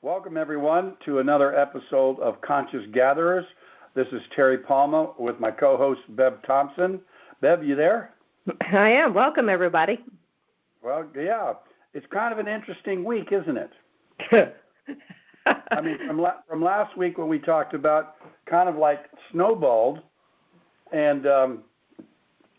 Welcome, everyone, to another episode of Conscious Gatherers. This is Terry Palma with my co-host, Bev Thompson. Bev, you there? I am. Welcome, everybody. Well, yeah. It's kind of an interesting week, isn't it? I mean, from last week when we talked about kind of like snowballed, and,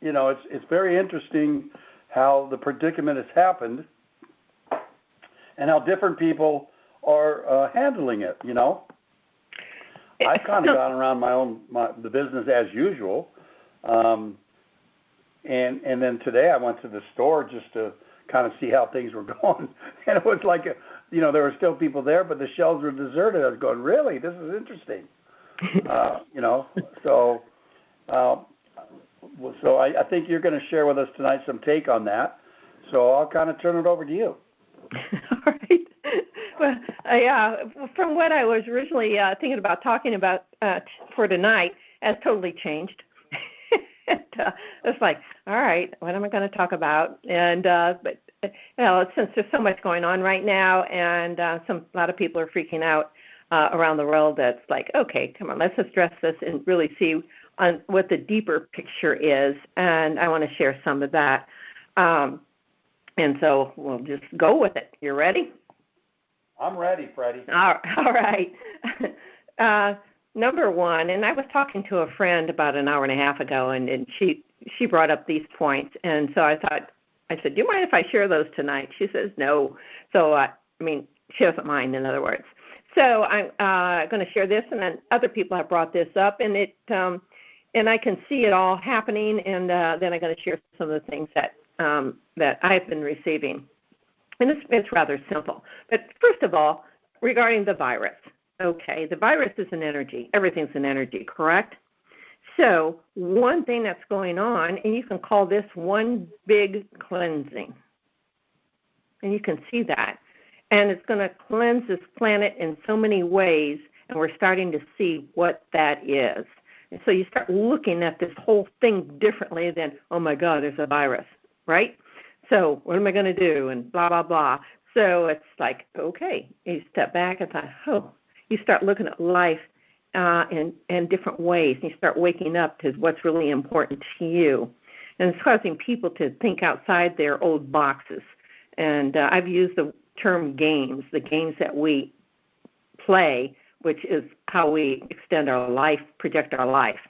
it's very interesting how the predicament has happened and how different people are handling it, I've kind of gone around the business as usual. And then today I went to the store just to kind of see how things were going. And it was like, there were still people there, but the shelves were deserted. I was going, really? This is interesting. So I think you're going to share with us tonight some take on that. So I'll kind of turn it over to you. All right. Well, from what I was originally thinking about talking about for tonight, has totally changed. It's like, all right, what am I going to talk about? And but since there's so much going on right now, and a lot of people are freaking out around the world, that's like, okay, come on, let's address this and really see what the deeper picture is. And I want to share some of that. And so we'll just go with it. You ready? I'm ready, Freddie. All right. Number one, and I was talking to a friend about an hour and a half ago, and she brought up these points, and so I said, do you mind if I share those tonight? She says no. So, she doesn't mind, in other words. So I'm going to share this, and then other people have brought this up, and and I can see it all happening, and then I'm going to share some of the things that I've been receiving. And it's rather simple. But first of all, regarding the virus, okay, the virus is an energy. Everything's an energy, correct? So one thing that's going on, and you can call this one big cleansing. And you can see that. And it's going to cleanse this planet in so many ways, and we're starting to see what that is. And so you start looking at this whole thing differently than, oh, my God, there's a virus, right? So what am I going to do? And blah, blah, blah. So it's like, okay, you step back and thought, you start looking at life in different ways. And you start waking up to what's really important to you. And it's causing people to think outside their old boxes. And I've used the term games, the games that we play, which is how we extend our life, project our life.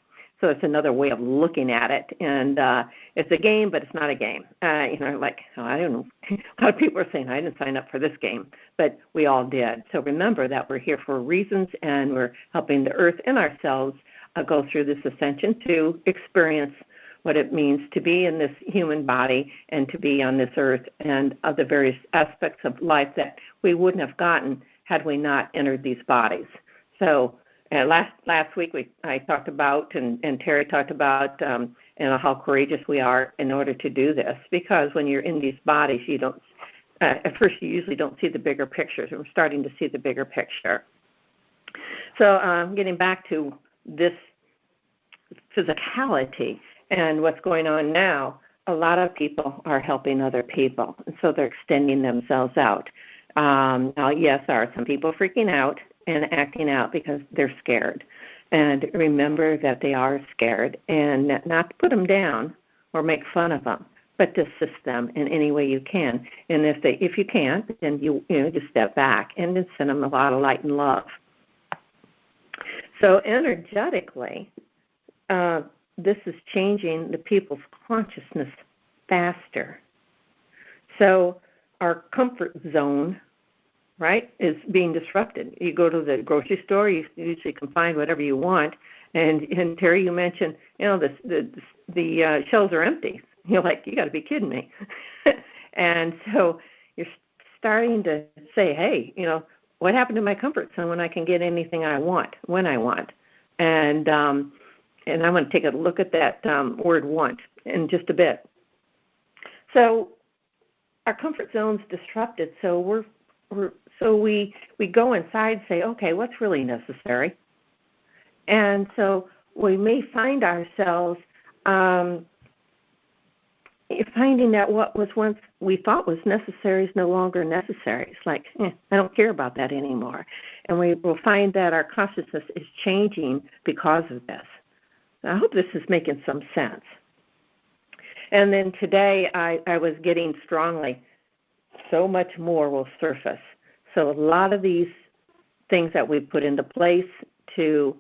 So it's another way of looking at it. And it's a game, but it's not a game. I don't know. A lot of people are saying, I didn't sign up for this game, but we all did. So remember that we're here for reasons, and we're helping the earth and ourselves go through this ascension to experience what it means to be in this human body and to be on this earth and other various aspects of life that we wouldn't have gotten had we not entered these bodies. So last week I talked about, and Terry talked about, how courageous we are in order to do this. Because when you're in these bodies, you don't. At first, you usually don't see the bigger pictures. We're starting to see the bigger picture. So, getting back to this physicality and what's going on now, a lot of people are helping other people, and so they're extending themselves out. Now, yes, there are some people freaking out and acting out because they're scared. And remember that they are scared, and not to put them down or make fun of them, but to assist them in any way you can. And if you can't, then you just step back and then send them a lot of light and love. So energetically, this is changing the people's consciousness faster. So our comfort zone, right, is being disrupted. You go to the grocery store, you usually can find whatever you want, and Terry, you mentioned, the shelves are empty. You're like, you got to be kidding me. And so you're starting to say, hey, what happened to my comfort zone when I can get anything I want, when I want? And I'm going to take a look at that word want in just a bit. So our comfort zone's disrupted, so we go inside and say, okay, what's really necessary? And so we may find ourselves finding that what was once we thought was necessary is no longer necessary. It's like, I don't care about that anymore. And we will find that our consciousness is changing because of this. I hope this is making some sense. And then today I was getting strongly, so much more will surface. So a lot of these things that we've put into place to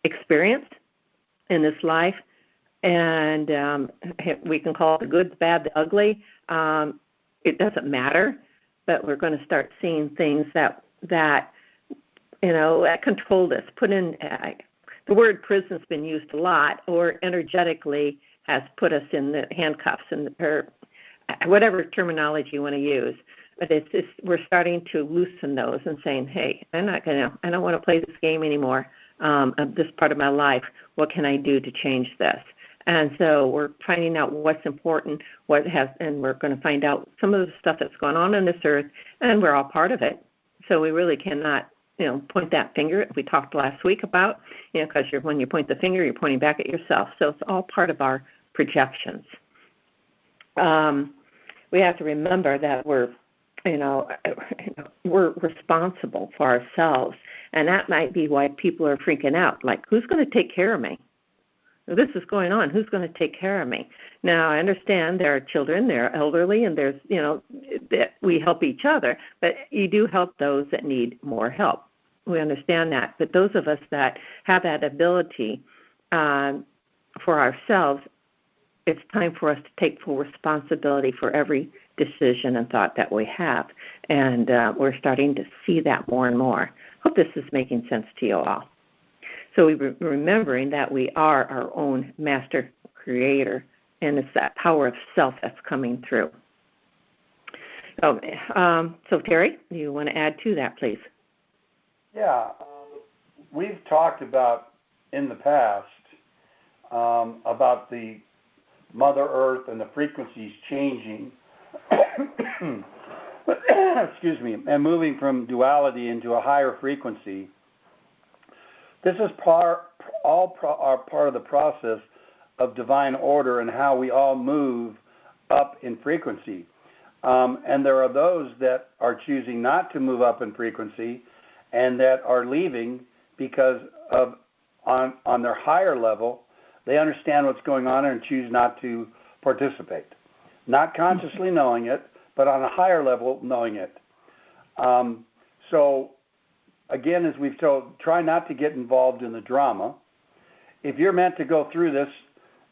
experience in this life, and we can call it the good, the bad, the ugly. It doesn't matter, but we're going to start seeing things that controlled us. Put in the word prison's been used a lot, or energetically has put us in the handcuffs, or whatever terminology you want to use. But we're starting to loosen those and saying, hey, I don't want to play this game anymore. Of this part of my life, what can I do to change this? And so we're finding out what's important, and we're going to find out some of the stuff that's going on this earth, and we're all part of it. So we really cannot, point that finger. We talked last week about, because when you point the finger, you're pointing back at yourself. So it's all part of our projections. We have to remember that we're responsible for ourselves, and that might be why people are freaking out. Like, who's going to take care of me? This is going on. Who's going to take care of me? Now, I understand there are children, there are elderly, and there's, that we help each other, but you do help those that need more help. We understand that. But those of us that have that ability for ourselves, it's time for us to take full responsibility for every decision and thought that we have. And we're starting to see that more and more. Hope this is making sense to you all. So we're remembering that we are our own master creator, and it's that power of self that's coming through. So Terry, do you want to add to that, please? Yeah. We've talked about in the past about the Mother Earth and the frequencies changing, excuse me, and moving from duality into a higher frequency. This is part of the process of divine order and how we all move up in frequency. And there are those that are choosing not to move up in frequency and that are leaving because of on their higher level, they understand what's going on and choose not to participate. Not consciously knowing it, but on a higher level knowing it. So, again, as we've told, try not to get involved in the drama. If you're meant to go through this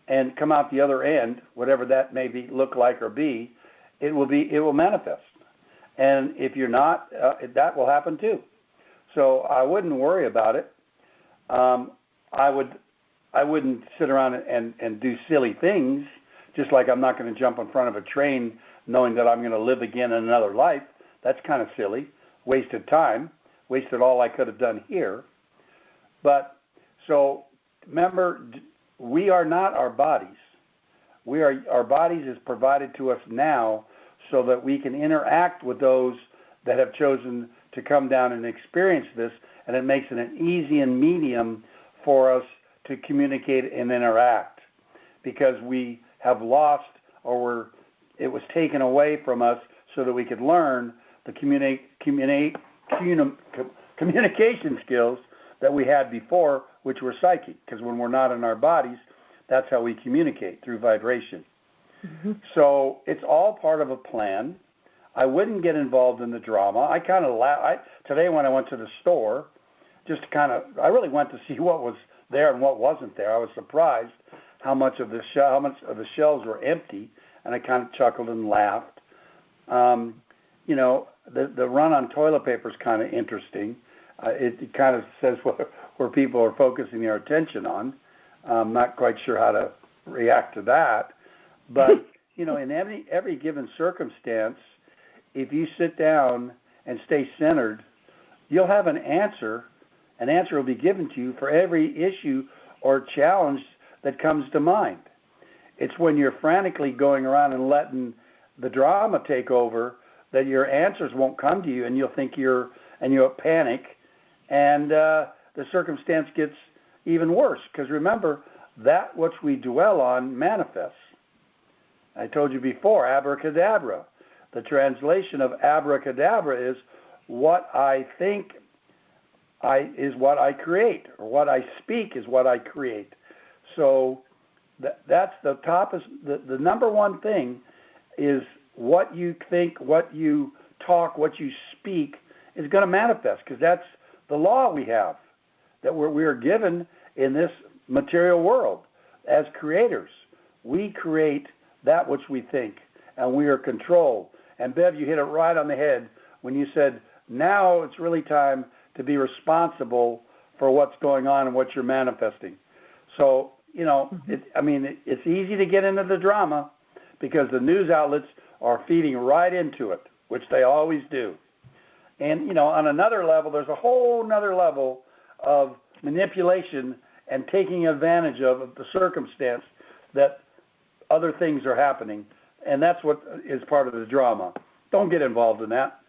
and come out the other end, whatever that may look like or be, it will manifest. And if you're not, that will happen too. So I wouldn't worry about it. I wouldn't sit around and do silly things, just like I'm not going to jump in front of a train knowing that I'm going to live again in another life. That's kind of silly, wasted time, wasted all I could have done here. But so remember, we are not our bodies. Our bodies is provided to us now so that we can interact with those that have chosen to come down and experience this, and it makes it an easy and medium for us to communicate and interact, because we have lost it was taken away from us so that we could learn the communication skills that we had before, which were psychic, because when we're not in our bodies, that's how we communicate, through vibration. Mm-hmm. So it's all part of a plan. I wouldn't get involved in the drama. I kind of today when I went to the store, I really went to see what was there and what wasn't there. I was surprised how much of the shelves were empty, and I kind of chuckled and laughed. The run on toilet paper is kind of interesting. It kind of says where people are focusing their attention on. I'm not quite sure how to react to that. But, in every given circumstance, if you sit down and stay centered, you'll have an answer. An answer will be given to you for every issue or challenge that comes to mind. It's when you're frantically going around and letting the drama take over that your answers won't come to you, and you'll think you'll panic, and the circumstance gets even worse. Because remember, that which we dwell on manifests. I told you before, abracadabra. The translation of abracadabra is what I think is what I create, or what I speak is what I create. So that's the top. The number one thing is what you think, what you talk, what you speak is going to manifest, because that's the law we have, that we're given in this material world as creators. We create that which we think, and we are controlled. And Bev, you hit it right on the head when you said, now it's really time to be responsible for what's going on and what you're manifesting. So, it's easy to get into the drama because the news outlets are feeding right into it, which they always do. And, on another level, there's a whole other level of manipulation and taking advantage of the circumstance that other things are happening. And that's what is part of the drama. Don't get involved in that.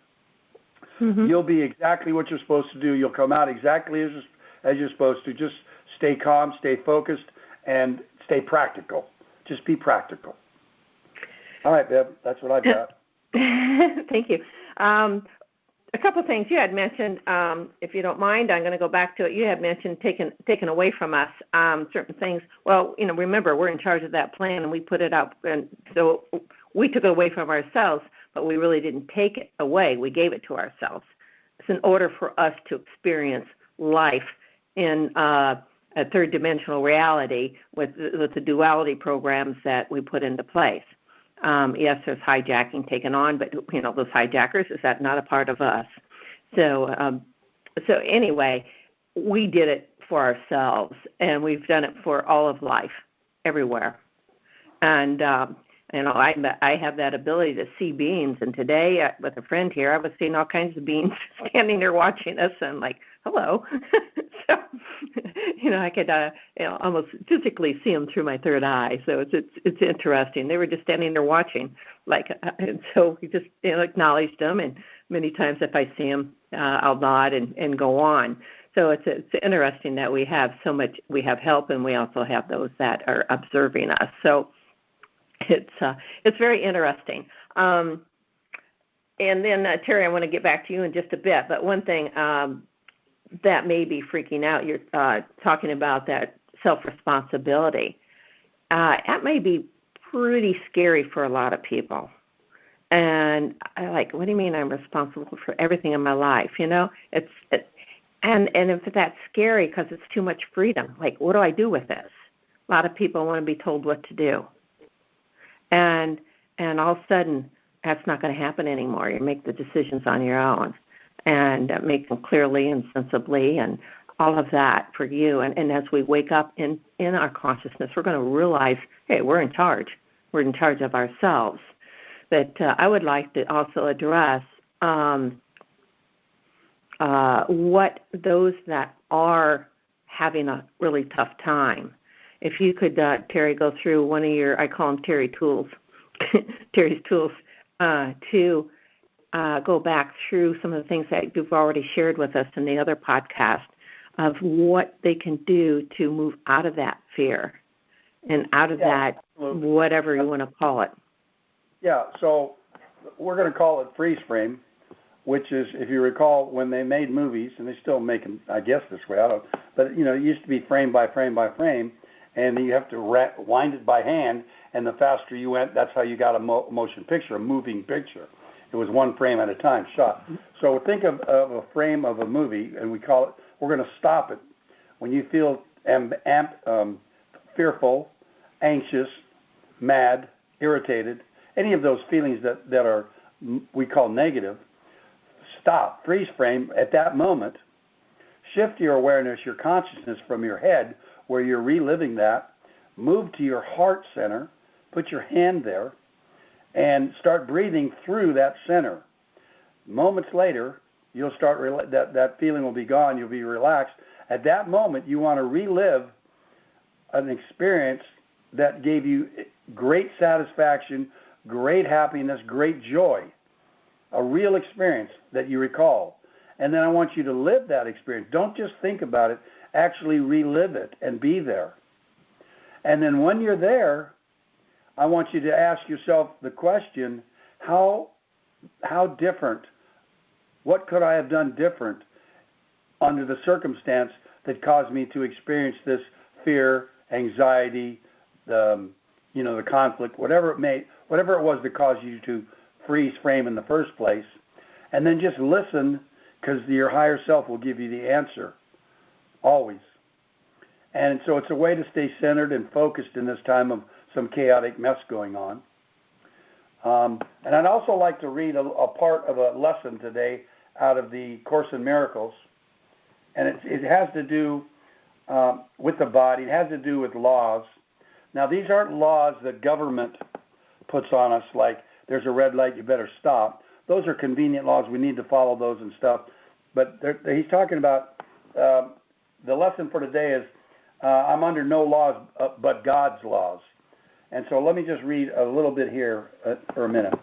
Mm-hmm. You'll be exactly what you're supposed to do. You'll come out exactly as you're supposed to. Just stay calm, stay focused, and stay practical. Just be practical. All right, Bev, that's what I've got. Thank you. A couple of things you had mentioned, if you don't mind, I'm going to go back to it. You had mentioned taken away from us certain things. Well, remember, we're in charge of that plan, and we put it out, and so we took it away from ourselves, but we really didn't take it away. We gave it to ourselves. It's in order for us to experience life in a third-dimensional reality with the duality programs that we put into place. Yes, there's hijacking taken on, but those hijackers, is that not a part of us? So anyway, we did it for ourselves, and we've done it for all of life, everywhere. And I have that ability to see beings. And today, with a friend here, I was seeing all kinds of beings standing there watching us, and like, hello. So, I could almost physically see them through my third eye. So it's interesting. They were just standing there watching, and so we just acknowledged them. And many times, if I see them, I'll nod and go on. So it's interesting that we have so much. We have help, and we also have those that are observing us. So it's very interesting. And then Terry, I want to get back to you in just a bit. But one thing that may be freaking out, you're talking about that self-responsibility. That may be pretty scary for a lot of people. And what do you mean I'm responsible for everything in my life? And if that's scary because it's too much freedom, what do I do with this? A lot of people want to be told what to do. And all of a sudden, that's not going to happen anymore. You make the decisions on your own and make them clearly and sensibly and all of that for you. And as we wake up in our consciousness, we're going to realize, hey, we're in charge. We're in charge of ourselves. But I would like to also address what those that are having a really tough time. If you could, Terry, go through one of your, I call them Terry tools, Terry's tools, to go back through some of the things that you've already shared with us in the other podcast of what they can do to move out of that fear and out of that, whatever you want to call it. Yeah, so we're going to call it freeze frame, which is, if you recall, when they made movies, and they still make them, I guess, this way, but it used to be frame by frame by frame, and you have to wind it by hand, and the faster you went, that's how you got a motion picture, a moving picture. It was one frame at a time shot. So think of a frame of a movie, and we're going to stop it. When you feel fearful, anxious, mad, irritated, any of those feelings that are, we call negative, stop, freeze frame at that moment. Shift your awareness, your consciousness from your head, where you're reliving that, move to your heart center, put your hand there, and start breathing through that center. Moments later, you'll start, that feeling will be gone, you'll be relaxed. At that moment, you want to relive an experience that gave you great satisfaction, great happiness, great joy, a real experience that you recall. And then I want you to live that experience. Don't just think about it, actually relive it and be there. And then when you're there, I want you to ask yourself the question, how different, what could I have done different under the circumstance that caused me to experience this fear, anxiety, the conflict, whatever it was that caused you to freeze frame in the first place, and then just listen, because your higher self will give you the answer, always. And so it's a way to stay centered and focused in this time of some chaotic mess going on. And I'd also like to read a part of a lesson today out of the Course in Miracles, and it has to do with the body. It has to do with laws. Now, these aren't laws that government puts on us, like there's a red light, you better stop. Those are convenient laws. We need to follow those and stuff. But he's talking about the lesson for today is I'm under no laws but God's laws. And so let me just read a little bit here for a minute.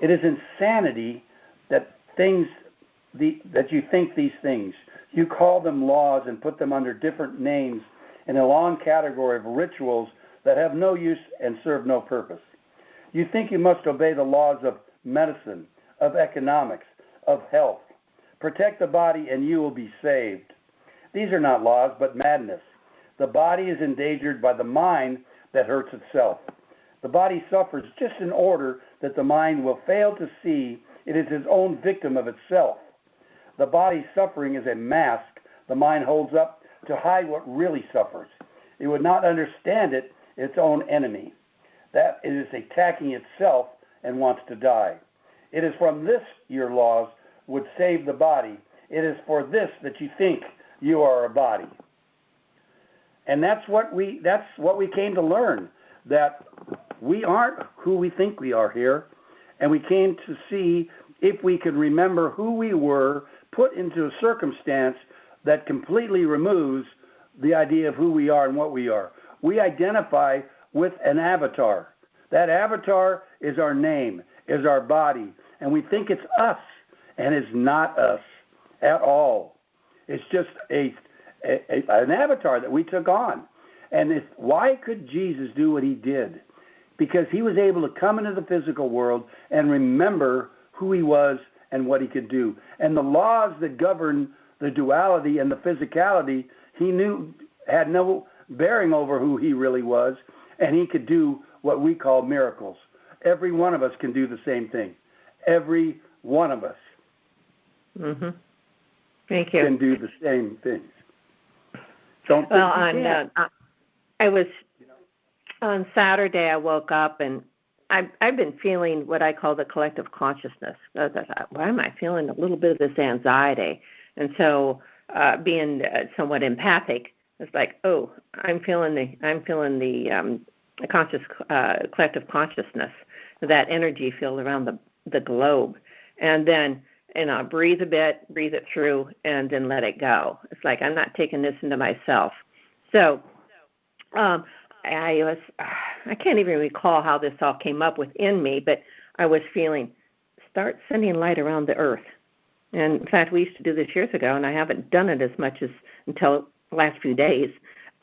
It is insanity that that you think these things. You call them laws and put them under different names in a long category of rituals that have no use and serve no purpose. You think you must obey the laws of medicine, of economics, of health. Protect the body and you will be saved. These are not laws, but madness. The body is endangered by the mind that hurts itself. The body suffers just in order that the mind will fail to see it is its own victim of itself. The body's suffering is a mask the mind holds up to hide what really suffers. It would not understand it, its own enemy. That it is attacking itself and wants to die. It is from this your laws would save the body. It is for this that you think you are a body. And that's what we came to learn, that we aren't who we think we are here. And we came to see if we could remember who we were, put into a circumstance that completely removes the idea of who we are and what we are. We identify with an avatar. That avatar is our name, is our body. And we think it's us, and it's not us at all. It's just an avatar that we took on. And why could Jesus do what he did? Because he was able to come into the physical world and remember who he was and what he could do. And the laws that govern the duality and the physicality, he knew had no bearing over who he really was, and he could do what we call miracles. Every one of us can do the same thing. Every one of us Thank you. Can do the same things. I was on Saturday. I woke up and I've been feeling what I call the collective consciousness. I thought, why am I feeling a little bit of this anxiety? And so, being somewhat empathic, it's like, oh, I'm feeling the collective consciousness, that energy field around the globe, and then breathe a bit, breathe it through, and then let it go. It's like I'm not taking this into myself. So, I can't even recall how this all came up within me, but I was feeling, start sending light around the earth. And in fact, we used to do this years ago, and I haven't done it as much as until the last few days.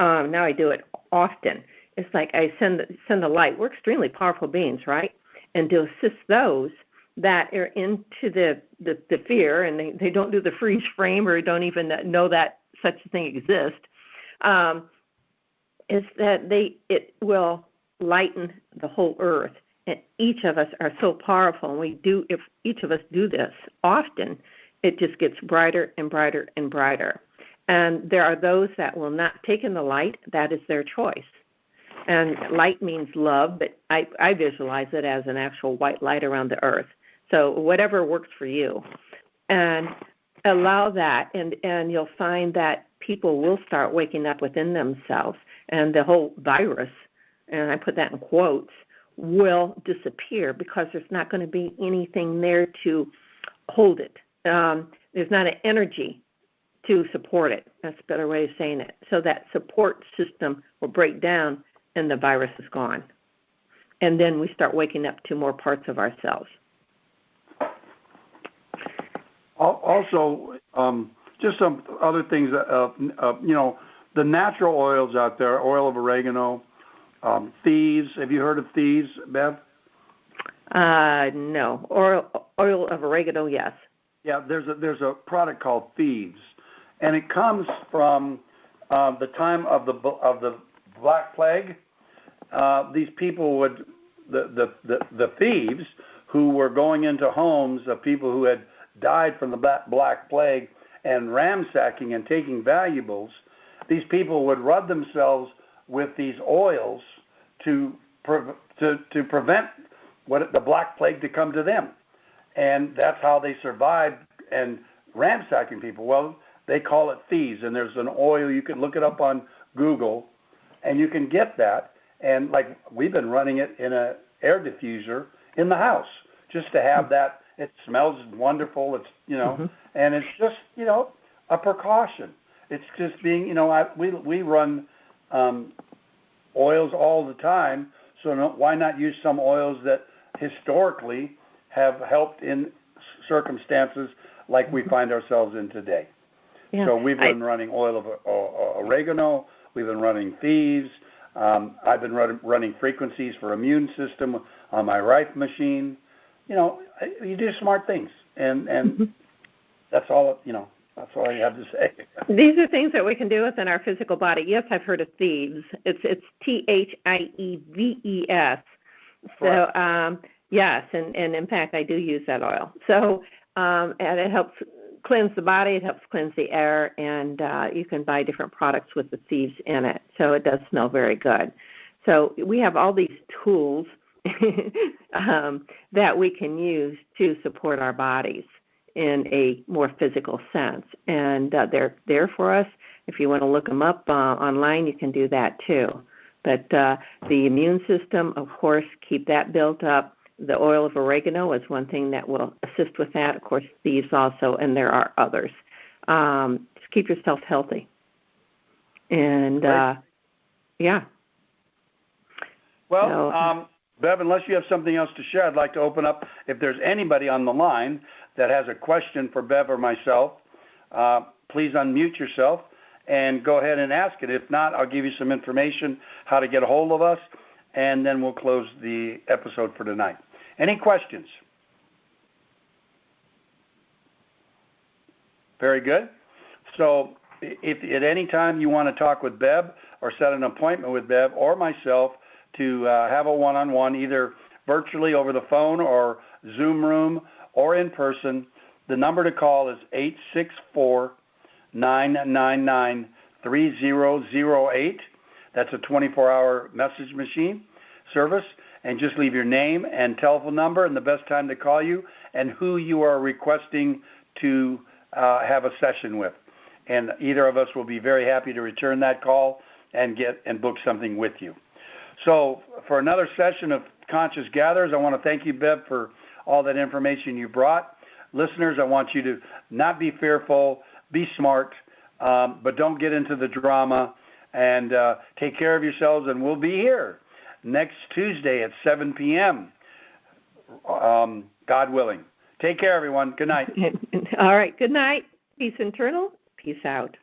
Now I do it often. It's like I send the light. We're extremely powerful beings, right? And to assist those that are into the fear, and they don't do the freeze frame or don't even know that such a thing exists, is that it will lighten the whole earth. And each of us are so powerful, and if each of us do this often, it just gets brighter and brighter and brighter. And there are those that will not take in the light. That is their choice. And light means love, but I visualize it as an actual white light around the earth. So whatever works for you. And allow that, and you'll find that people will start waking up within themselves, and the whole virus, and I put that in quotes, will disappear because there's not going to be anything there to hold it. There's not an energy to support it. That's a better way of saying it. So that support system will break down and the virus is gone. And then we start waking up to more parts of ourselves. Also, just some other things, the natural oils out there, oil of oregano, Thieves. Have you heard of thieves, Bev? No. Oil of oregano, yes. Yeah, there's a product called Thieves, and it comes from the time of the Black Plague. These people would the thieves who were going into homes of people who had died from the Black Plague and ransacking and taking valuables. These people would rub themselves with these oils to prevent the Black Plague to come to them. And that's how they survived and ransacking people. Well, they call it thieves, and there's an oil. You can look it up on Google, and you can get that. And like we've been running it in an air diffuser in the house just to have that. It smells wonderful. It's and it's just a precaution. It's just being we run oils all the time. So why not use some oils that historically have helped in circumstances like we find ourselves in today? Yeah. So we've been running oil of oregano. We've been running thieves. I've been running frequencies for immune system on my Rife machine. You do smart things, and that's all. That's all I have to say. These are things that we can do within our physical body. Yes, I've heard of thieves. It's THIEVES. So yes, and in fact, I do use that oil. So and it helps cleanse the body. It helps cleanse the air, and you can buy different products with the thieves in it. So it does smell very good. So we have all these tools that we can use to support our bodies in a more physical sense. And they're there for us. If you want to look them up online, you can do that too. But the immune system, of course, keep that built up. The oil of oregano is one thing that will assist with that. Of course, thieves also, and there are others. Just keep yourself healthy. And, yeah. Well, so, Bev, unless you have something else to share, I'd like to open up. If there's anybody on the line that has a question for Bev or myself, please unmute yourself and go ahead and ask it. If not, I'll give you some information how to get a hold of us, and then we'll close the episode for tonight. Any questions? Very good. So if at any time you want to talk with Bev or set an appointment with Bev or myself to have a one-on-one, either virtually over the phone or Zoom room or in person, the number to call is 864-999-3008. That's a 24-hour message machine service. And just leave your name and telephone number and the best time to call you and who you are requesting to have a session with. And either of us will be very happy to return that call and book something with you. So for another session of Conscious Gatherers, I want to thank you, Bev, for all that information you brought. Listeners, I want you to not be fearful, be smart, but don't get into the drama, and take care of yourselves, and we'll be here next Tuesday at 7 p.m., God willing. Take care, everyone. Good night. All right. Good night. Peace internal. Peace out.